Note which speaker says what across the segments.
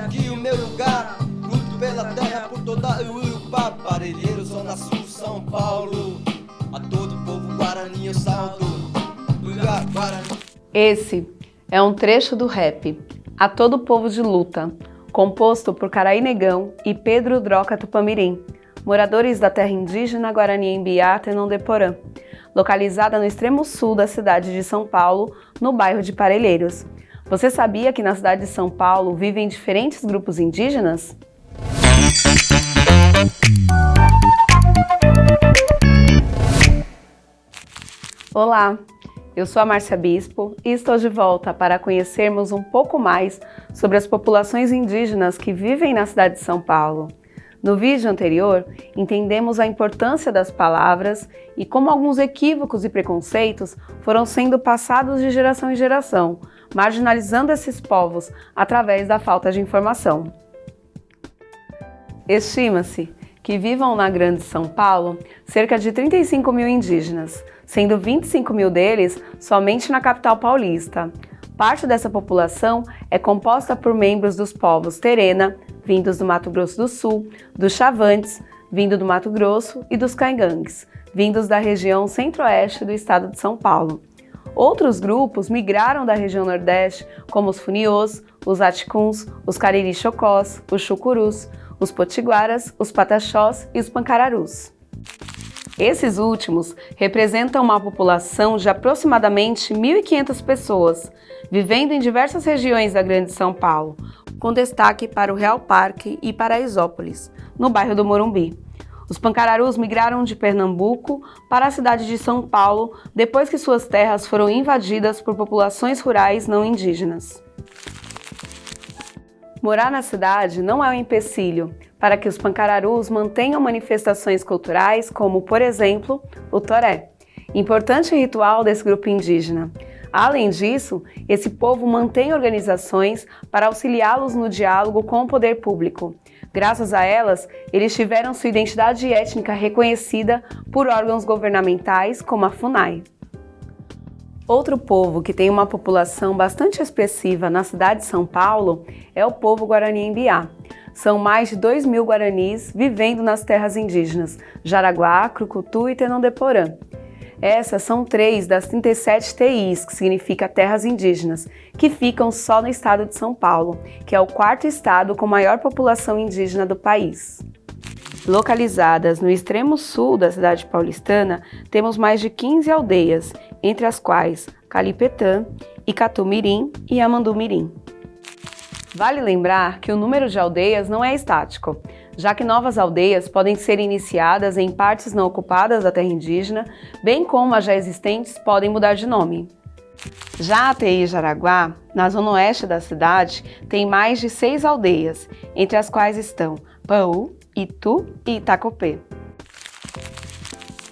Speaker 1: aqui o meu lugar. Luto pela terra, por toda a Urupá. Parelheiro, Zona Sul, São Paulo. A todo povo guarani eu saldo. Guarani.
Speaker 2: Esse é um trecho do rap A Todo Povo de Luta, composto por Caraí Negão e Pedro Droca Tupamirim, moradores da terra indígena Guarani Embiá Tenondeporã, localizada no extremo sul da cidade de São Paulo, no bairro de Parelheiros. Você sabia que na cidade de São Paulo vivem diferentes grupos indígenas? Olá, eu sou a Márcia Bispo e estou de volta para conhecermos um pouco mais sobre as populações indígenas que vivem na cidade de São Paulo. No vídeo anterior, entendemos a importância das palavras e como alguns equívocos e preconceitos foram sendo passados de geração em geração, marginalizando esses povos através da falta de informação. Estima-se que vivam na Grande São Paulo cerca de 35 mil indígenas, sendo 25 mil deles somente na capital paulista. Parte dessa população é composta por membros dos povos Terena, vindos do Mato Grosso do Sul, dos Chavantes, vindo do Mato Grosso, e dos Caingangues, vindos da região centro-oeste do estado de São Paulo. Outros grupos migraram da região nordeste, como os Funiôs, os Aticuns, os Cariri-Chocós, os Chucurus, os Potiguaras, os Pataxós e os Pancararus. Esses últimos representam uma população de aproximadamente 1.500 pessoas, vivendo em diversas regiões da Grande São Paulo, com destaque para o Real Parque e Paraisópolis, no bairro do Morumbi. Os Pancararus migraram de Pernambuco para a cidade de São Paulo depois que suas terras foram invadidas por populações rurais não indígenas. Morar na cidade não é um empecilho para que os Pancararus mantenham manifestações culturais como, por exemplo, o toré, importante ritual desse grupo indígena. Além disso, esse povo mantém organizações para auxiliá-los no diálogo com o poder público. Graças a elas, eles tiveram sua identidade étnica reconhecida por órgãos governamentais como a FUNAI. Outro povo que tem uma população bastante expressiva na cidade de São Paulo é o povo Guarani Embiá. São mais de 2 mil guaranis vivendo nas terras indígenas Jaraguá, Crucutu e Tenondeporã. Essas são 3 das 37 TIs, que significa terras indígenas, que ficam só no estado de São Paulo, que é o 4º estado com maior população indígena do país. Localizadas no extremo sul da cidade paulistana, temos mais de 15 aldeias, entre as quais Calipetã, Icatumirim e Amandumirim. Vale lembrar que o número de aldeias não é estático, já que novas aldeias podem ser iniciadas em partes não ocupadas da terra indígena, bem como as já existentes podem mudar de nome. Já a TI Jaraguá, na zona oeste da cidade, tem mais de 6 aldeias, entre as quais estão Paú, Itu e Itacopê.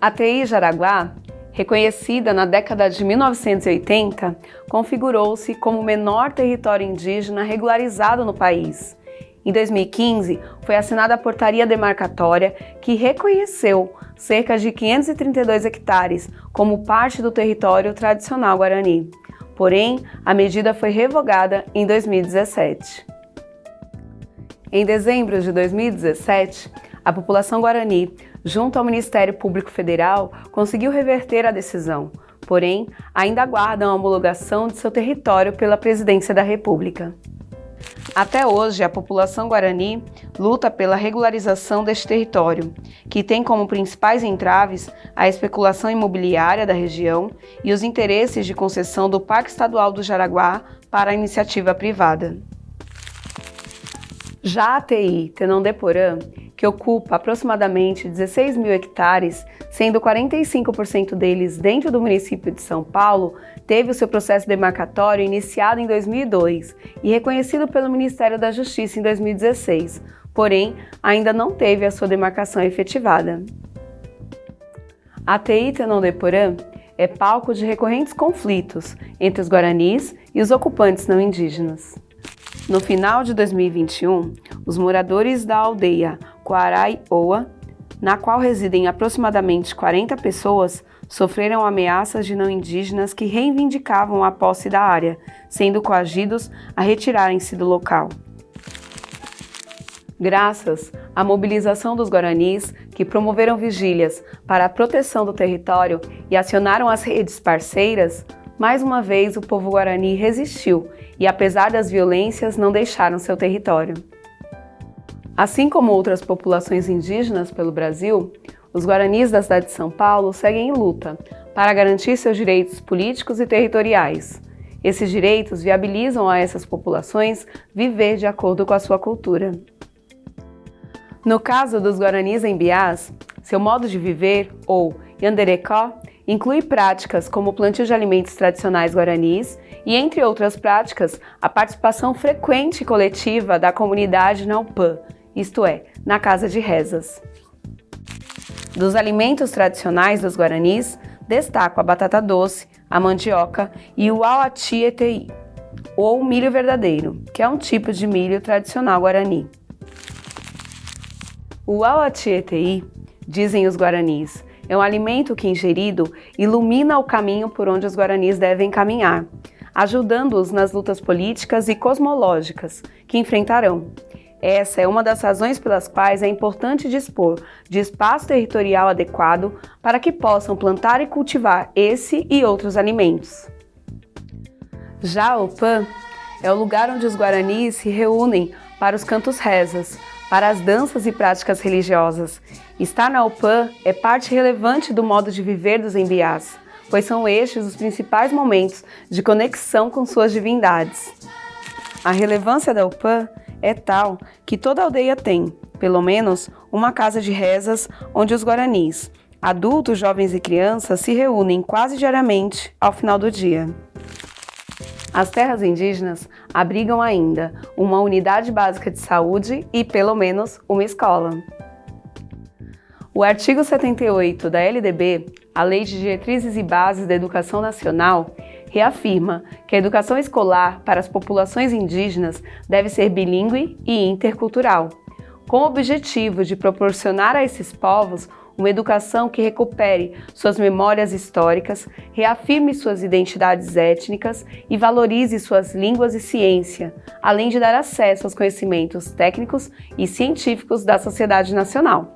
Speaker 2: A TI Jaraguá, reconhecida na década de 1980, configurou-se como o menor território indígena regularizado no país. Em 2015, foi assinada a portaria demarcatória que reconheceu cerca de 532 hectares como parte do território tradicional guarani. Porém, a medida foi revogada em 2017. Em dezembro de 2017, a população guarani, junto ao Ministério Público Federal, conseguiu reverter a decisão, porém, ainda aguardam a homologação de seu território pela Presidência da República. Até hoje, a população guarani luta pela regularização deste território, que tem como principais entraves a especulação imobiliária da região e os interesses de concessão do Parque Estadual do Jaraguá para a iniciativa privada. Já a TI Tenondeporã, que ocupa aproximadamente 16 mil hectares, sendo 45% deles dentro do município de São Paulo, teve o seu processo demarcatório iniciado em 2002 e reconhecido pelo Ministério da Justiça em 2016, porém, ainda não teve a sua demarcação efetivada. A TI Tenondeporã é palco de recorrentes conflitos entre os guaranis e os ocupantes não indígenas. No final de 2021, os moradores da aldeia Quaraioa, na qual residem aproximadamente 40 pessoas, sofreram ameaças de não indígenas que reivindicavam a posse da área, sendo coagidos a retirarem-se do local. Graças à mobilização dos guaranis, que promoveram vigílias para a proteção do território e acionaram as redes parceiras, mais uma vez o povo guarani resistiu e, apesar das violências, não deixaram seu território. Assim como outras populações indígenas pelo Brasil, os guaranis da cidade de São Paulo seguem em luta para garantir seus direitos políticos e territoriais. Esses direitos viabilizam a essas populações viver de acordo com a sua cultura. No caso dos guaranis embiás, seu modo de viver, ou yanderecó, inclui práticas como o plantio de alimentos tradicionais guaranis e, entre outras práticas, a participação frequente e coletiva da comunidade na upã, isto é, na casa de rezas. Dos alimentos tradicionais dos guaranis, destaco a batata doce, a mandioca e o auati-etei, ou milho verdadeiro, que é um tipo de milho tradicional guarani. O auati-etei, dizem os guaranis, é um alimento que, ingerido, ilumina o caminho por onde os guaranis devem caminhar, ajudando-os nas lutas políticas e cosmológicas que enfrentarão. Essa é uma das razões pelas quais é importante dispor de espaço territorial adequado para que possam plantar e cultivar esse e outros alimentos. Já a upã é o lugar onde os guaranis se reúnem para os cantos rezas, para as danças e práticas religiosas. Estar na upã é parte relevante do modo de viver dos embiás, pois são estes os principais momentos de conexão com suas divindades. A relevância da upã é tal que toda aldeia tem, pelo menos, uma casa de rezas onde os guaranis, adultos, jovens e crianças, se reúnem quase diariamente ao final do dia. As terras indígenas abrigam ainda uma unidade básica de saúde e, pelo menos, uma escola. O artigo 78 da LDB, a Lei de Diretrizes e Bases da Educação Nacional, reafirma que a educação escolar para as populações indígenas deve ser bilíngue e intercultural, com o objetivo de proporcionar a esses povos uma educação que recupere suas memórias históricas, reafirme suas identidades étnicas e valorize suas línguas e ciência, além de dar acesso aos conhecimentos técnicos e científicos da sociedade nacional.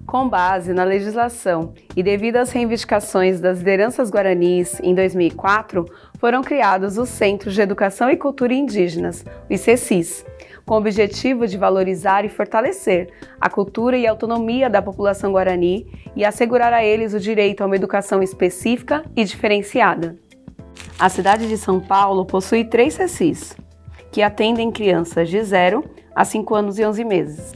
Speaker 2: Com base na legislação e devido às reivindicações das lideranças guaranis, em 2004, foram criados os Centros de Educação e Cultura Indígenas, os CECIS, com o objetivo de valorizar e fortalecer a cultura e a autonomia da população guarani e assegurar a eles o direito a uma educação específica e diferenciada. A cidade de São Paulo possui 3 CECIS, que atendem crianças de 0 a 5 anos e 11 meses.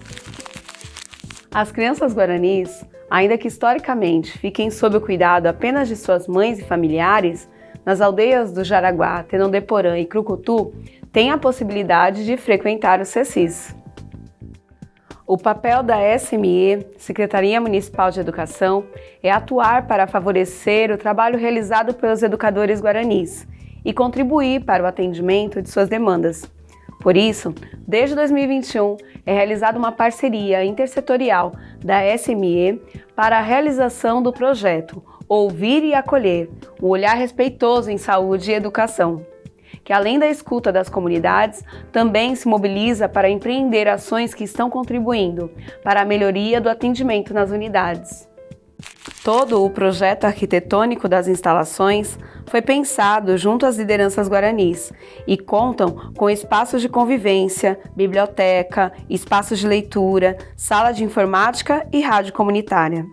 Speaker 2: As crianças guaranis, ainda que historicamente fiquem sob o cuidado apenas de suas mães e familiares, nas aldeias do Jaraguá, Tenondeporã e Crucutu, têm a possibilidade de frequentar os CECIS. O papel da SME, Secretaria Municipal de Educação, é atuar para favorecer o trabalho realizado pelos educadores guaranis e contribuir para o atendimento de suas demandas. Por isso, desde 2021, é realizada uma parceria intersetorial da SME para a realização do projeto Ouvir e Acolher, um olhar respeitoso em saúde e educação, que além da escuta das comunidades, também se mobiliza para empreender ações que estão contribuindo para a melhoria do atendimento nas unidades. Todo o projeto arquitetônico das instalações foi pensado junto às lideranças guaranis e contam com espaços de convivência, biblioteca, espaços de leitura, sala de informática e rádio comunitária.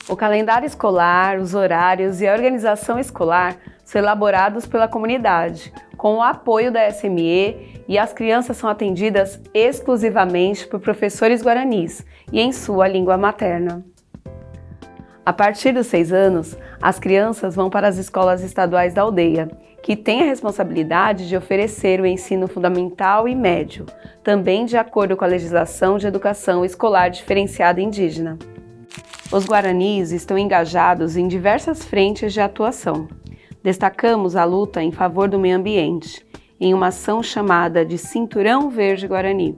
Speaker 2: O calendário escolar, os horários e a organização escolar são elaborados pela comunidade, com o apoio da SME, e as crianças são atendidas exclusivamente por professores guaranis e em sua língua materna. A partir dos 6 anos, as crianças vão para as escolas estaduais da aldeia, que têm a responsabilidade de oferecer o ensino fundamental e médio, também de acordo com a legislação de educação escolar diferenciada indígena. Os guaranis estão engajados em diversas frentes de atuação. Destacamos a luta em favor do meio ambiente, em uma ação chamada de Cinturão Verde Guarani.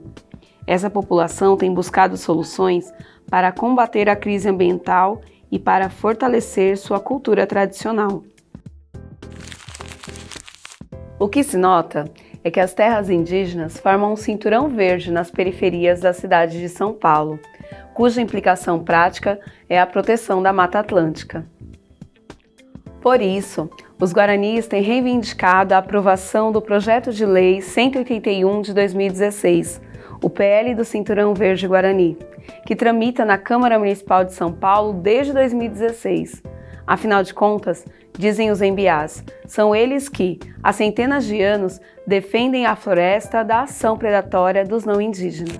Speaker 2: Essa população tem buscado soluções para combater a crise ambiental e para fortalecer sua cultura tradicional. O que se nota é que as terras indígenas formam um cinturão verde nas periferias da cidade de São Paulo, cuja implicação prática é a proteção da Mata Atlântica. Por isso, os guaranis têm reivindicado a aprovação do Projeto de Lei 181 de 2016, o PL do Cinturão Verde Guarani, que tramita na Câmara Municipal de São Paulo desde 2016. Afinal de contas, dizem os embiás, são eles que, há centenas de anos, defendem a floresta da ação predatória dos não indígenas.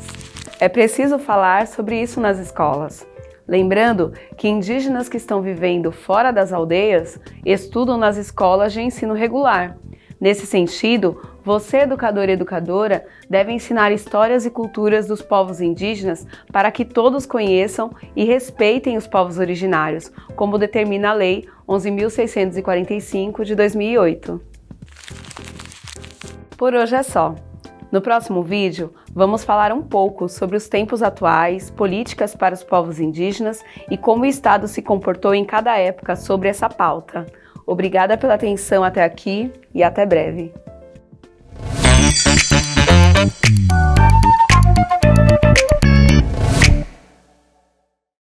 Speaker 2: É preciso falar sobre isso nas escolas. Lembrando que indígenas que estão vivendo fora das aldeias estudam nas escolas de ensino regular. Nesse sentido, você, educador e educadora, deve ensinar histórias e culturas dos povos indígenas para que todos conheçam e respeitem os povos originários, como determina a Lei 11.645 de 2008. Por hoje é só. No próximo vídeo, vamos falar um pouco sobre os tempos atuais, políticas para os povos indígenas e como o Estado se comportou em cada época sobre essa pauta. Obrigada pela atenção até aqui e até breve.